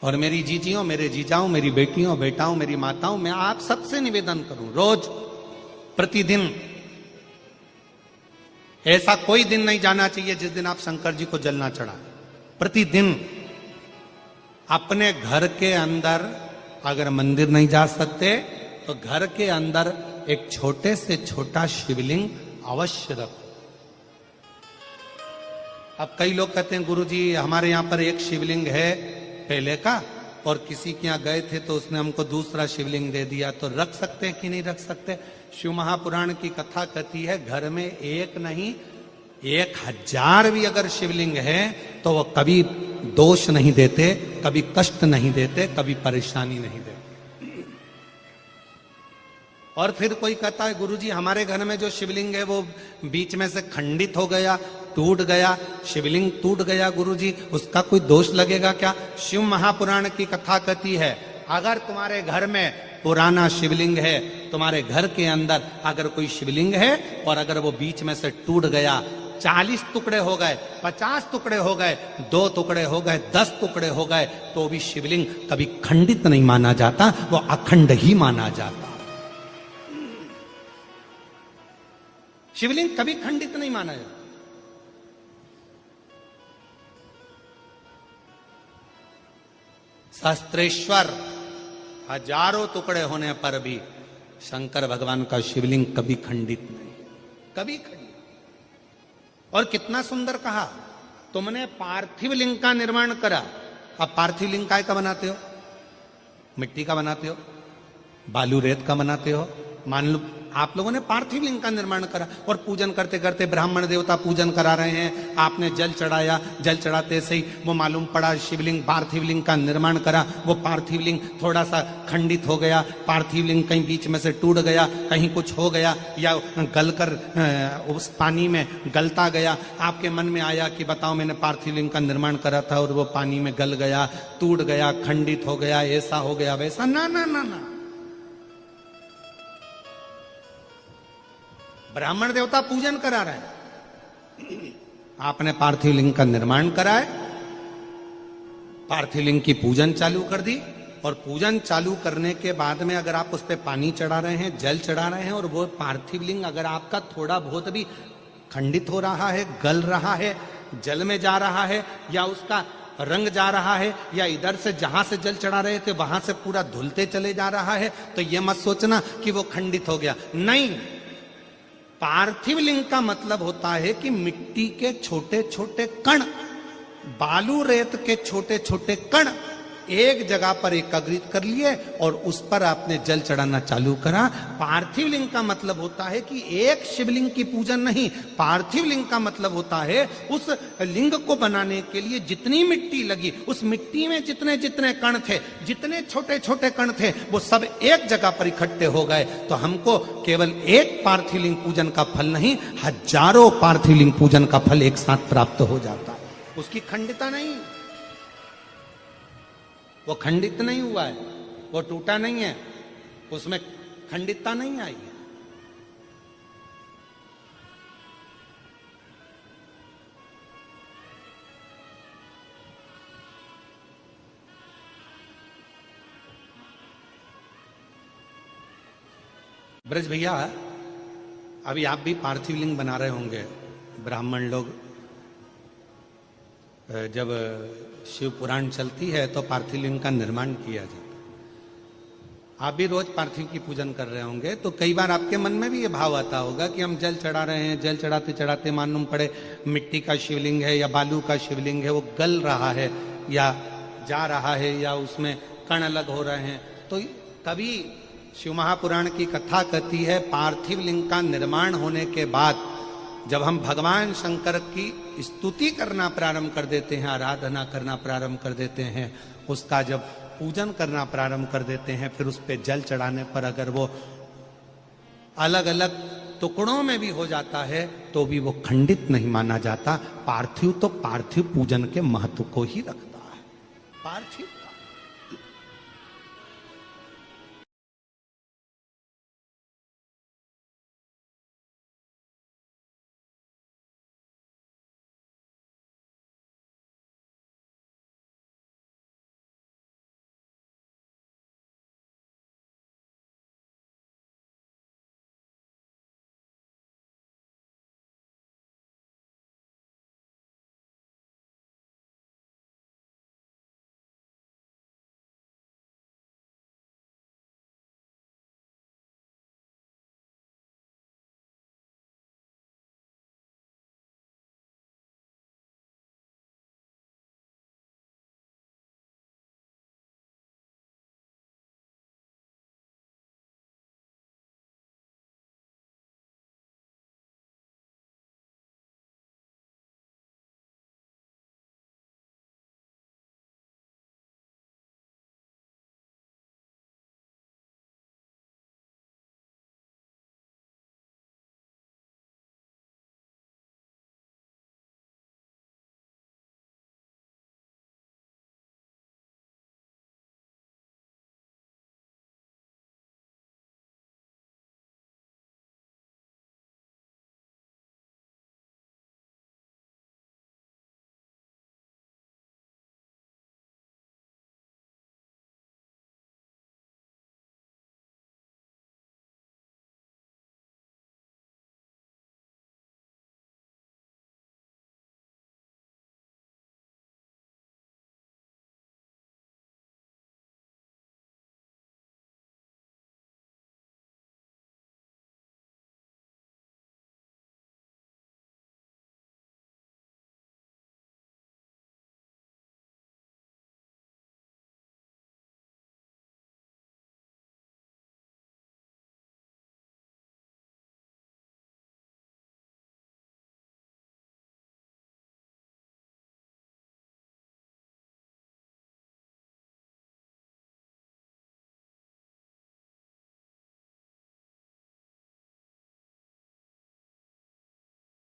और मेरी जीजियों, मेरे जीजाओं, मेरी बेटियों, बेटाओं, मेरी माताओं, मैं आप सबसे निवेदन करूं, रोज प्रतिदिन, ऐसा कोई दिन नहीं जाना चाहिए जिस दिन आप शंकर जी को जल ना चढ़ा। प्रतिदिन अपने घर के अंदर, अगर मंदिर नहीं जा सकते तो घर के अंदर एक छोटे से छोटा शिवलिंग अवश्य रखो। अब कई लोग कहते हैं गुरुजी हमारे यहां पर एक शिवलिंग है पहले का, और किसी के यहां गए थे तो उसने हमको दूसरा शिवलिंग दे दिया, तो रख सकते हैं कि नहीं रख सकते? शिव महापुराण की कथा कहती है घर में एक नहीं 1000 भी अगर शिवलिंग है तो वो कभी दोष नहीं देते, कभी कष्ट नहीं देते, कभी परेशानी नहीं देते। और फिर कोई कहता है गुरुजी हमारे घर में जो शिवलिंग है वो बीच में से खंडित हो गया, टूट गया, शिवलिंग टूट गया गुरुजी, उसका कोई दोष लगेगा क्या? शिव महापुराण की कथा कहती है अगर तुम्हारे घर में पुराना शिवलिंग है, तुम्हारे घर के अंदर अगर कोई शिवलिंग है और अगर वो बीच में से टूट गया, 40 टुकड़े हो गए, 50 टुकड़े हो गए, 2 टुकड़े हो गए, 10 टुकड़े हो गए, तो भी शिवलिंग कभी खंडित नहीं माना जाता, वो अखंड ही माना जाता। शिवलिंग कभी खंडित नहीं माना जाता। सहस्त्रेश्वर हजारों टुकड़े होने पर भी शंकर भगवान का शिवलिंग कभी खंडित नहीं, कभी खंडित। और कितना सुंदर कहा, तुमने पार्थिव लिंग का निर्माण करा। अब पार्थिव लिंग काय का बनाते हो? मिट्टी का बनाते हो, बालू रेत का बनाते हो। मान लो आप लोगों ने पार्थिव लिंग का निर्माण करा और पूजन करते करते ब्राह्मण देवता पूजन करा रहे हैं, आपने जल चढ़ाया, जल चढ़ाते से ही वो मालूम पड़ा शिवलिंग, पार्थिव लिंग का निर्माण करा, वो पार्थिव लिंग थोड़ा सा खंडित हो गया, पार्थिव लिंग कहीं बीच में से टूट गया, कहीं कुछ हो गया, या गलकर उस पानी में गलता गया। आपके मन में आया कि बताओ मैंने पार्थिव लिंग का निर्माण करा था और वो पानी में गल गया, टूट गया, खंडित हो गया, ऐसा हो गया वैसा, ना ना ना ना। ब्राह्मण देवता पूजन करा रहे हैं, आपने पार्थिव लिंग का निर्माण कराए, पार्थिव लिंग की पूजन चालू कर दी, और पूजन चालू करने के बाद में अगर आप उस पर पानी चढ़ा रहे हैं, जल चढ़ा रहे हैं, और वो पार्थिव लिंग अगर आपका थोड़ा बहुत भी खंडित हो रहा है, गल रहा है, जल में जा रहा है, या उसका रंग जा रहा है, या इधर से जहां से जल चढ़ा रहे थे वहां से पूरा धुलते चले जा रहा है, तो ये मत सोचना कि वो खंडित हो गया। नहीं, पार्थिव लिंग का मतलब होता है कि मिट्टी के छोटे छोटे कण, बालू रेत के छोटे छोटे कण एक जगह पर एकत्रित कर लिए और उस पर आपने जल चढ़ाना चालू करा। पार्थिव लिंग का मतलब होता है कि एक शिवलिंग की पूजन नहीं, पार्थिव लिंग का मतलब होता है उस लिंग को बनाने के लिए जितनी मिट्टी लगी, उस मिट्टी में जितने जितने कण थे, जितने छोटे छोटे कण थे, वो सब एक जगह पर इकट्ठे हो गए। तो हमको केवल एक पार्थिव लिंग पूजन का फल नहीं, हजारों पार्थिव लिंग पूजन का फल एक साथ प्राप्त हो जाता है। उसकी खंडिता नहीं, वो खंडित नहीं हुआ है, वो टूटा नहीं है, उसमें खंडितता नहीं आई है। ब्रज भैया, अभी आप भी पार्थिव लिंग बना रहे होंगे। ब्राह्मण लोग जब शिव पुराण चलती है तो पार्थिव लिंग का निर्माण किया जाता है। आप भी रोज पार्थिव की पूजन कर रहे होंगे, तो कई बार आपके मन में भी ये भाव आता होगा कि हम जल चढ़ा रहे हैं, जल चढ़ाते चढ़ाते मालूम पड़े मिट्टी का शिवलिंग है या बालू का शिवलिंग है, वो गल रहा है या जा रहा है, या उसमें कण अलग हो रहे हैं। तो तभी शिव महापुराण की कथा कहती है पार्थिव लिंग का निर्माण होने के बाद जब हम भगवान शंकर की स्तुति करना प्रारंभ कर देते हैं, आराधना करना प्रारंभ कर देते हैं, उसका जब पूजन करना प्रारंभ कर देते हैं, फिर उस पे जल चढ़ाने पर अगर वो अलग अलग टुकड़ों में भी हो जाता है तो भी वो खंडित नहीं माना जाता। पार्थिव तो पार्थिव पूजन के महत्व को ही रखता है, पार्थिव का।